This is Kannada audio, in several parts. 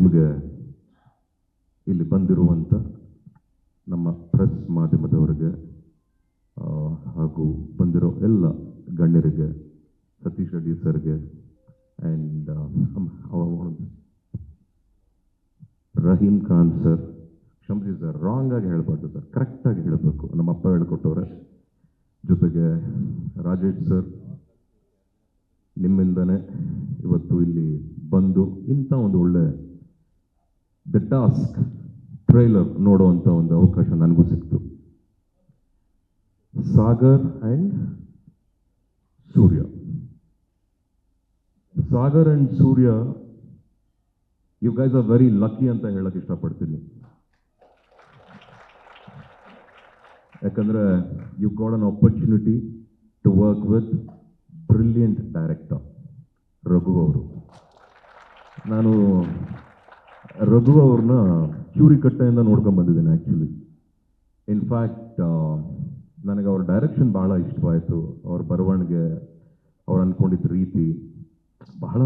ಮೊದಲಿಗೆ ಇಲ್ಲಿ ಬಂದಿರುವಂಥ ನಮ್ಮ ಪ್ರೆಸ್ ಮಾಧ್ಯಮದವರಿಗೆ ಹಾಗೂ ಬಂದಿರೋ ಎಲ್ಲ ಗಣ್ಯರಿಗೆ, ಸತೀಶ್ ರೆಡ್ಡಿ ಸರ್ಗೆ ಆ್ಯಂಡ್ ರಹೀಮ್ ಖಾನ್ ಸರ್, ಕ್ಷಮಿಸಿ ಸರ್, ರಾಂಗ್ ಆಗಿ ಹೇಳ್ಬಾರ್ದು ಸರ್, ಕರೆಕ್ಟಾಗಿ ಹೇಳಬೇಕು, ನಮ್ಮಪ್ಪ ಹೇಳ್ಕೊಟ್ಟವ್ರೆ. ಜೊತೆಗೆ ರಾಜೇಶ್ ಸರ್, ನಿಮ್ಮಿಂದನೇ ಇವತ್ತು ಇಲ್ಲಿ ಬಂದು ಇಂಥ ಒಂದು ಒಳ್ಳೆ ದ ಟಾಸ್ಕ್ ಟ್ರೈಲರ್ ನೋಡುವಂಥ ಒಂದು ಅವಕಾಶ ನನಗೂ ಸಿಕ್ತು. Sagar and Surya, Sagar and Surya, you guys are very lucky ಅಂತ ಹೇಳಕ್ ಇಷ್ಟಪಡ್ತೀನಿ. ಯಾಕಂದ್ರೆ you got an opportunity to work with brilliant director Raghu ಅವರು. ನಾನು ರಘು ಅವ್ರನ್ನ ಕ್ಯೂರಿಕಟ್ಟೆಯಿಂದ ನೋಡ್ಕೊಂಡು ಬಂದಿದ್ದೇನೆ ಆ್ಯಕ್ಚುಲಿ. ಇನ್ಫ್ಯಾಕ್ಟ್ ನನಗೆ ಅವ್ರ ಡೈರೆಕ್ಷನ್ ಭಾಳ ಇಷ್ಟವಾಯಿತು. ಅವ್ರ ಬರವಣಿಗೆ, ಅವ್ರು ಅಂದ್ಕೊಂಡಿದ್ದ ರೀತಿ ಬಹಳ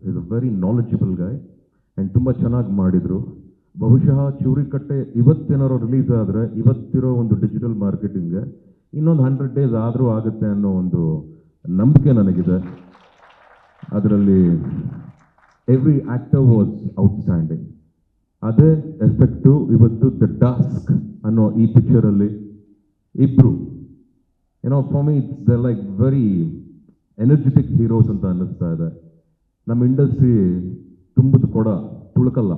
is a very knowledgeable guy and ತುಂಬ ಚೆನ್ನಾಗಿ ಮಾಡಿದರು. ಬಹುಶಃ ಚೂರಿಕಟ್ಟೆ ಇವತ್ತೇನಾರು ರಿಲೀಸ್ ಆದರೆ ಇವತ್ತಿರೋ ಒಂದು ಡಿಜಿಟಲ್ ಮಾರ್ಕೆಟಿಂಗ್ಗೆ ಇನ್ನೊಂದು 100 days ಆದರೂ ಆಗುತ್ತೆ ಅನ್ನೋ ಒಂದು ನಂಬಿಕೆ ನನಗಿದೆ. ಅದರಲ್ಲಿ ಎವ್ರಿ ಆಕ್ಟರ್ ವಾಸ್ ಔಟ್ಸ್ಟ್ಯಾಂಡಿಂಗ್. ಅದೇ ಎಫೆಕ್ಟು ಇವತ್ತು ದ ಟಾಸ್ಕ್ ಅನ್ನೋ ಈ ಪಿಕ್ಚರಲ್ಲಿ ಇಬ್ಬರು for me it's the like very energetic heroes ಅಂತ ಅನ್ನಿಸ್ತಾ ಇದೆ. ನಮ್ಮ ಇಂಡಸ್ಟ್ರಿ ತುಂಬದ ಕೊಡ ತುಳುಕಲ್ಲ,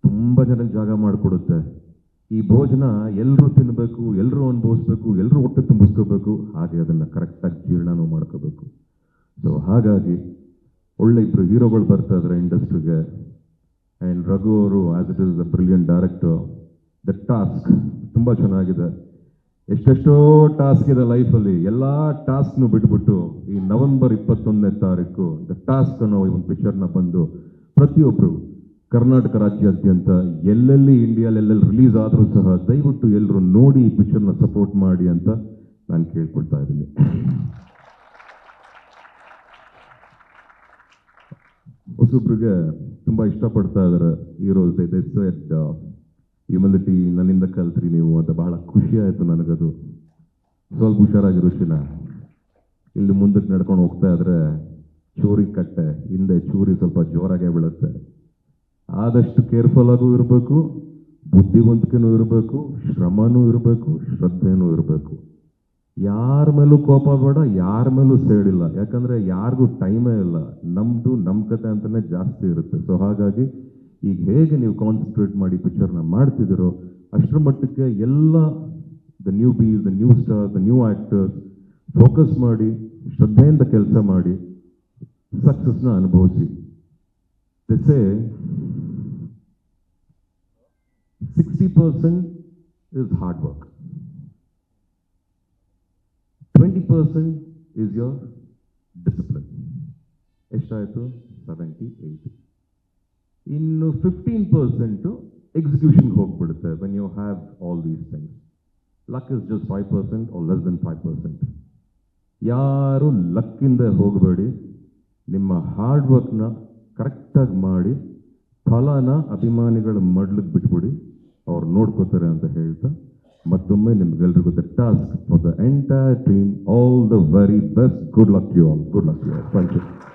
ತುಂಬ ಜನಕ್ಕೆ ಜಾಗ ಮಾಡಿಕೊಡುತ್ತೆ. ಈ ಭೋಜನ ಎಲ್ಲರೂ ತಿನ್ನಬೇಕು, ಎಲ್ಲರೂ ಅನುಭವಿಸ್ಬೇಕು, ಎಲ್ಲರೂ ಹೊಟ್ಟೆ ತುಂಬಿಸ್ಕೋಬೇಕು, ಹಾಗೆ ಅದನ್ನು ಕರೆಕ್ಟಾಗಿ ಜೀರ್ಣನೂ ಮಾಡ್ಕೋಬೇಕು. ಸೊ ಹಾಗಾಗಿ ಒಳ್ಳೆ ಇಬ್ಬರು ಹೀರೋಗಳು ಬರ್ತಾ ಇದ್ದಾರೆ ಇಂಡಸ್ಟ್ರಿಗೆ. ಆ್ಯಂಡ್ ರಘು ಅವರು as it is a brilliant director. The task ತುಂಬ ಚೆನ್ನಾಗಿದೆ. ಎಷ್ಟೆಷ್ಟೋ ಟಾಸ್ಕ್ ಇದೆ ಲೈಫಲ್ಲಿ, ಎಲ್ಲ ಟಾಸ್ಕ್ನು ಬಿಟ್ಬಿಟ್ಟು ಈ ನವೆಂಬರ್ 21ನೇ ತಾರೀಕು ದ ಟಾಸ್ಕ್ ಅನ್ನೋ ಈ ಒಂದು ಪಿಕ್ಚರ್ನ ಬಂದು ಪ್ರತಿಯೊಬ್ಬರು ಕರ್ನಾಟಕ ರಾಜ್ಯಾದ್ಯಂತ ಎಲ್ಲೆಲ್ಲಿ ಇಂಡಿಯಾಲೆಲ್ಲೆಲ್ಲಿ ರಿಲೀಸ್ ಆದರೂ ಸಹ ದಯವಿಟ್ಟು ಎಲ್ಲರೂ ನೋಡಿ ಈ ಪಿಕ್ಚರ್ನ ಸಪೋರ್ಟ್ ಮಾಡಿ ಅಂತ ನಾನು ಕೇಳ್ಕೊಳ್ತಾ ಇದ್ದೀನಿ. ಹೊಸೊಬ್ರಿಗೆ ತುಂಬ ಇಷ್ಟಪಡ್ತಾ ಇದ್ದಾರೆ ಹೀರೋಸ್. ಹ್ಯುಮಿಲಿಟಿ ನನ್ನಿಂದ ಕಲ್ತ್ರಿ ನೀವು ಅಂತ ಬಹಳ ಖುಷಿ ಆಯಿತು ನನಗದು. ಸ್ವಲ್ಪ ಹುಷಾರಾಗಿರೋ ಶಿನ, ಇಲ್ಲಿ ಮುಂದಕ್ಕೆ ನಡ್ಕೊಂಡು ಹೋಗ್ತಾ ಇದ್ರೆ ಚೂರಿ ಕಟ್ಟೆ ಹಿಂದೆ ಚೂರಿ ಸ್ವಲ್ಪ ಜೋರಾಗೇ ಬೀಳುತ್ತೆ. ಆದಷ್ಟು ಕೇರ್ಫುಲ್ ಆಗೂ ಇರಬೇಕು, ಬುದ್ಧಿವಂತಿಕೆನೂ ಇರಬೇಕು, ಶ್ರಮನೂ ಇರಬೇಕು, ಶ್ರದ್ಧೆನೂ ಇರಬೇಕು. ಯಾರ ಮೇಲೂ ಕೋಪ ಬೇಡ, ಯಾರ ಮೇಲೂ ಸೇಡಿಲ್ಲ. ಯಾಕಂದರೆ ಯಾರಿಗೂ ಟೈಮೇ ಇಲ್ಲ. ನಮ್ಮದು ನಮ್ಮ ಕತೆ ಅಂತಲೇ ಜಾಸ್ತಿ ಇರುತ್ತೆ. ಸೊ ಹಾಗಾಗಿ ಈಗ ಹೇಗೆ ನೀವು ಕಾನ್ಸಂಟ್ರೇಟ್ ಮಾಡಿ ಪಿಕ್ಚರ್ನ ಮಾಡ್ತಿದ್ದೀರೋ ಅಷ್ಟರ ಮಟ್ಟಕ್ಕೆ ಎಲ್ಲ the newbies, the new stars, the new actors focus ಮಾಡಿ ಶ್ರದ್ಧೆಯಿಂದ ಕೆಲಸ ಮಾಡಿ ಸಕ್ಸಸ್ನ ಅನುಭವಿಸಿ. ಸೇ 60% is hard work, 20% is your discipline. ಎಷ್ಟಾಯಿತು? 78. ಇನ್ನು 15% ಎಕ್ಸಿಕ್ಯೂಷನ್ಗೆ ಹೋಗ್ಬಿಡುತ್ತೆ. When you have all these things, luck is just 5% or less than 5%. ಯಾರು ಲಕ್ಕಿಂದ ಹೋಗಬೇಡಿ. ನಿಮ್ಮ ಹಾರ್ಡ್ ವರ್ಕ್ನ ಕರೆಕ್ಟಾಗಿ ಮಾಡಿ ಫಲನ ಅಭಿಮಾನಿಗಳ ಮಡ್ಲಿಗೆ ಬಿಟ್ಬಿಡಿ, ಅವ್ರು ನೋಡ್ಕೋತಾರೆ ಅಂತ ಹೇಳ್ತಾ ಮತ್ತೊಮ್ಮೆ ನಿಮ್ಗೆಲ್ರಿಗೂ the task for the entire team all the very best. Good luck you all. Thank you.